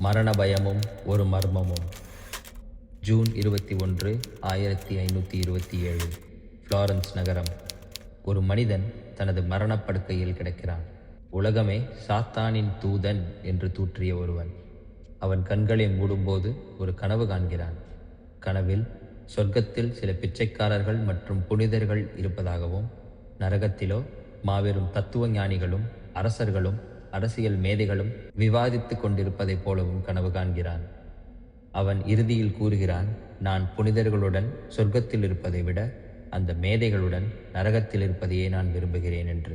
மரண பயமும் ஒரு மர்மமும். ஜூன் 21, 1527, ஃப்ளாரன்ஸ் நகரம். ஒரு மனிதன் தனது மரணப்படுக்கையில் கிடக்கிறான். உலகமே சாத்தானின் தூதன் என்று தூற்றிய ஒருவன். அவன் கண்களை மூடும்போது ஒரு கனவு காண்கிறான். கனவில் சொர்க்கத்தில் சில பிச்சைக்காரர்கள் மற்றும் புனிதர்கள் இருப்பதாகவும், நரகத்திலோ மாபெரும் தத்துவ ஞானிகளும் அரசர்களும் அரசியல் மேதைகளும் விவாதித்துக் கொண்டிருப்பதைப் போலவும் கனவு காண்கிறான். அவன் இறுதியில் கூறுகிறான், நான் புனிதர்களுடன் சொர்க்கத்தில் இருப்பதை விட அந்த மேதைகளுடன் நரகத்தில் இருப்பதையே நான் விரும்புகிறேன் என்று.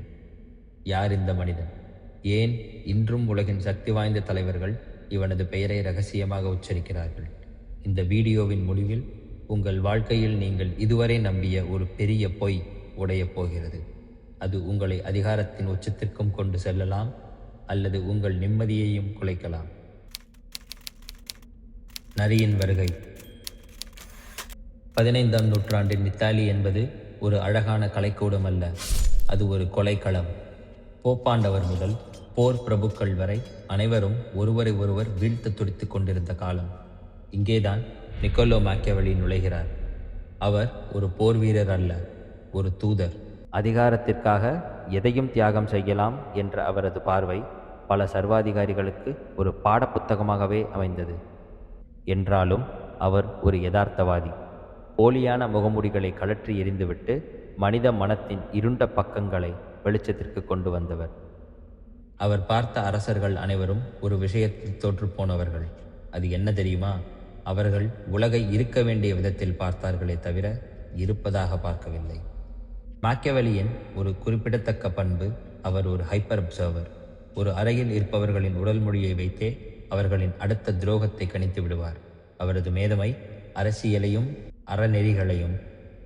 யார் இந்த மனிதன்? ஏன் இன்றும் உலகின் சக்தி வாய்ந்த தலைவர்கள் இவனது பெயரை ரகசியமாக உச்சரிக்கிறார்கள்? இந்த வீடியோவின் முடிவில் உங்கள் வாழ்க்கையில் நீங்கள் இதுவரை நம்பிய ஒரு பெரிய பொய் உடையப் போகிறது. அது உங்களை அதிகாரத்தின் உச்சத்திற்கும் கொண்டு செல்லலாம், அல்லது உங்கள் நிம்மதியையும் குலைக்கலாம். நரியின் வருகை. 15ஆம் நூற்றாண்டின் இத்தாலி என்பது ஒரு அழகான கலைக்கூடம் அல்ல, அது ஒரு கொலைக்களம். போப்பாண்டவர் முதல் போர் பிரபுக்கள் வரை அனைவரும் ஒருவரை ஒருவர் வீழ்த்த துடித்துக் கொண்டிருந்த காலம். இங்கேதான் நிக்கோலோ மாக்கியவெல்லி நுழைகிறார். அவர் ஒரு போர் வீரர் அல்ல, ஒரு தூதர். அதிகாரத்திற்காக எதையும் தியாகம் செய்யலாம் என்ற அவரது பார்வை பல சர்வாதிகாரிகளுக்கு ஒரு பாடப்புத்தகமாகவே அமைந்தது. என்றாலும் அவர் ஒரு யதார்த்தவாதி. போலியான முகமுடிகளை கழற்றி எறிந்துவிட்டு மனித மனத்தின் இருண்ட பக்கங்களை வெளிச்சத்திற்கு கொண்டு வந்தவர். அவர் பார்த்த அரசர்கள் அனைவரும் ஒரு விஷயத்தில் தோற்றுப்போனவர்கள். அது என்ன தெரியுமா? அவர்கள் உலகை இருக்க வேண்டிய விதத்தில் பார்த்தார்களே தவிர இருப்பதாக பார்க்கவில்லை. மாக்கியவெல்லியின் ஒரு குறிப்பிடத்தக்க பண்பு, அவர் ஒரு ஹைப்பர் அப்சர்வர். ஒரு அறையில் இருப்பவர்களின் உடல் மொழியை வைத்தே அவர்களின் அடுத்த துரோகத்தை கணித்து விடுவார். அவரது மேதமை அரசியலையும் அறநெறிகளையும்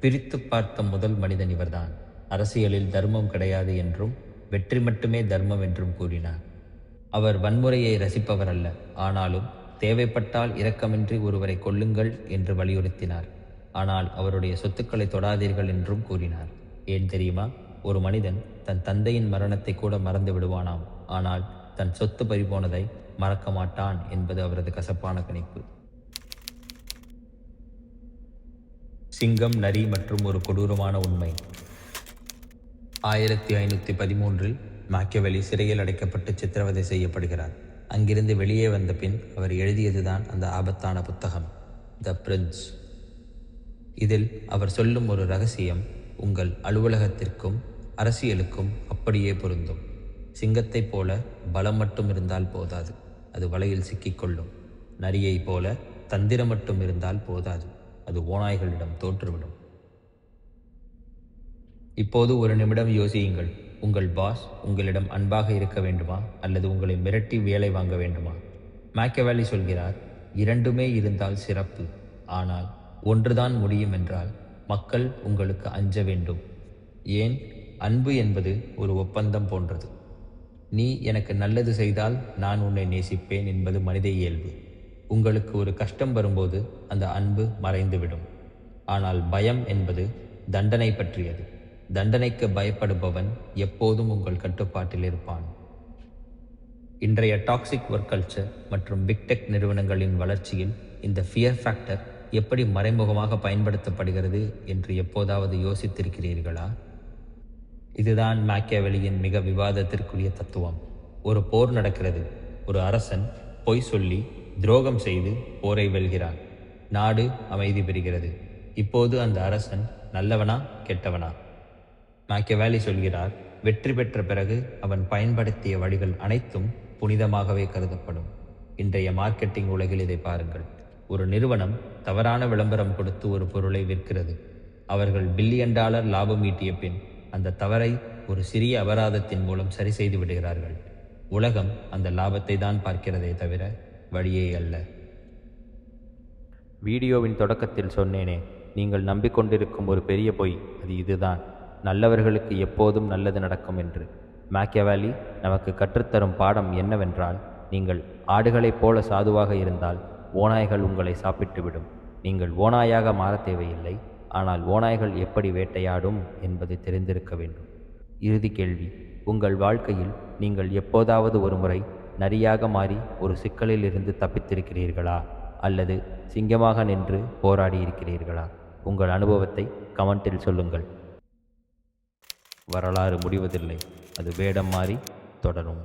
பிரித்து பார்த்த முதல் மனிதன் இவர்தான். அரசியலில் தர்மம் கிடையாது என்றும் வெற்றி மட்டுமே தர்மம் என்றும் கூறினார். அவர் வன்முறையை ரசிப்பவர் அல்ல, ஆனாலும் தேவைப்பட்டால் இரக்கமின்றி ஒருவரை கொல்லுங்கள் என்று வலியுறுத்தினார். ஆனால் அவருடைய சொத்துக்களை தொடாதீர்கள் என்றும் கூறினார். ஏன் தெரியுமா? ஒரு மனிதன் தன் தந்தையின் மரணத்தை கூட மறந்து விடுவானாம், ஆனால் தன் சொத்து பறிபோனதை மறக்க மாட்டான் என்பது அவரது கசப்பான கணிப்பு. சிங்கம், நரி மற்றும் ஒரு கொடூரமான உண்மை. 1513 மாக்கியவெல்லி சிறையில் அடைக்கப்பட்டு சித்திரவதை செய்யப்படுகிறார். அங்கிருந்து வெளியே வந்த பின் அவர் எழுதியதுதான் அந்த ஆபத்தான புத்தகம், த பிரின்ஸ். இதில் அவர் சொல்லும் ஒரு ரகசியம் உங்கள் அலுவலகத்திற்கும் அரசியலுக்கும் அப்படியே பொருந்தும். சிங்கத்தைப் போல பலம் மட்டும் இருந்தால் போதாது, அது வலையில் சிக்கிக்கொள்ளும். நரியைப் போல தந்திரம் மட்டும் இருந்தால் போதாது, அது ஓநாய்களிடம் தோற்றுவிடும். இப்போது ஒரு நிமிடம் யோசியுங்கள். உங்கள் பாஸ் உங்களிடம் அன்பாக இருக்க வேண்டுமா, அல்லது உங்களை மிரட்டி வேலை வாங்க வேண்டுமா? மாக்கியவெல்லி சொல்கிறார், இரண்டுமே இருந்தால் சிறப்பு. ஆனால் ஒன்றுதான் முடியும் என்றால் மக்கள் உங்களுக்கு அஞ்ச வேண்டும். ஏன்? அன்பு என்பது ஒரு ஒப்பந்தம் போன்றது. நீ எனக்கு நல்லது செய்தால் நான் உன்னை நேசிப்பேன் என்பது மனித இயல்பு. உங்களுக்கு ஒரு கஷ்டம் வரும்போது அந்த அன்பு மறைந்துவிடும். ஆனால் பயம் என்பது தண்டனை பற்றியது. தண்டனைக்கு பயப்படுபவன் எப்போதும் உங்கள் கட்டுப்பாட்டில் இருப்பான். இன்றைய டாக்ஸிக் ஒர்க் கல்ச்சர் மற்றும் பிக் டெக் நிறுவனங்களின் வளர்ச்சியில் இந்த ஃபியர் ஃபேக்டர் எப்படி மறைமுகமாக பயன்படுத்தப்படுகிறது என்று எப்போதாவது யோசித்திருக்கிறீர்களா? இதுதான் மாக்கியவெல்லியின் மிக விவாதத்திற்குரிய தத்துவம். ஒரு போர் நடக்கிறது. ஒரு அரசன் பொய் சொல்லி துரோகம் செய்து போரை வெல்கிறான். நாடு அமைதி பெறுகிறது. இப்போது அந்த அரசன் நல்லவனா கெட்டவனா? மாக்கியவெல்லி சொல்கிறார், வெற்றி பெற்ற பிறகு அவன் பயன்படுத்திய வழிகள் அனைத்தும் புனிதமாகவே கருதப்படும். இன்றைய மார்க்கெட்டிங் உலகில் இதை பாருங்கள். ஒரு நிறுவனம் தவறான விளம்பரம் கொடுத்து ஒரு பொருளை விற்கிறது. அவர்கள் $1 பில்லியன் லாபம் ஈட்டிய பின் அந்த தவறை ஒரு சிறிய அபராதத்தின் மூலம் சரி செய்து விடுகிறார்கள். உலகம் அந்த லாபத்தை தான் பார்க்கிறதே தவிர வழியே அல்ல. வீடியோவின் தொடக்கத்தில் சொன்னேனே, நீங்கள் நம்பிக்கொண்டிருக்கும் ஒரு பெரிய பொய், அது இதுதான்: நல்லவர்களுக்கு எப்போதும் நல்லது நடக்கும் என்று. மாக்கியவெல்லி நமக்கு கற்றுத்தரும் பாடம் என்னவென்றால், நீங்கள் ஆடுகளைப் போல சாதுவாக இருந்தால் ஓநாய்கள் உங்களை சாப்பிட்டுவிடும். நீங்கள் ஓநாயாக மாற தேவையில்லை, ஆனால் ஓநாய்கள் எப்படி வேட்டையாடும் என்பது தெரிந்திருக்க வேண்டும். இறுதி கேள்வி: உங்கள் வாழ்க்கையில் நீங்கள் எப்போதாவது ஒரு முறை நரியாக மாறி ஒரு சிக்கலில் இருந்து தப்பித்திருக்கிறீர்களா அல்லது சிங்கமாக நின்று போராடி இருக்கிறீர்களா? உங்கள் அனுபவத்தை கமெண்டில் சொல்லுங்கள். வரலாறு முடிவதில்லை, அது வேடம் மாறி தொடரும்.